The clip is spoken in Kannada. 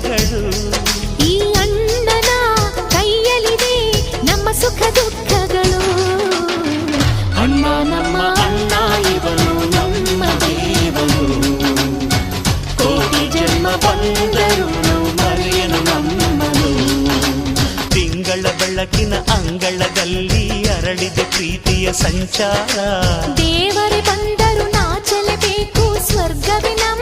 ಮಗಳು. ಈ ಅಣ್ಣನ ಕೈಯಲ್ಲಿದೆ ನಮ್ಮ ಸುಖ ದುಃಖಗಳು. ಅಣ್ಣ ನಮ್ಮ ಅಣ್ಣ ಇವನು ನಮ್ಮ ದೇವನು. ಕೋಟಿ ಜನ್ಮ ಬಂದರು ಮರೆಯನು ನಮ್ಮನು. ತಿಂಗಳ ಬೆಳಕಿನ ಅಂಗಳದಲ್ಲಿ ಅರಳಿದ ಪ್ರೀತಿಯ ಸಂಚಾರ. ದೇವರೇ ಬಂದರು ನಾಚಲೇಬೇಕು ಸ್ವರ್ಗವೇ ನಮ್ಮ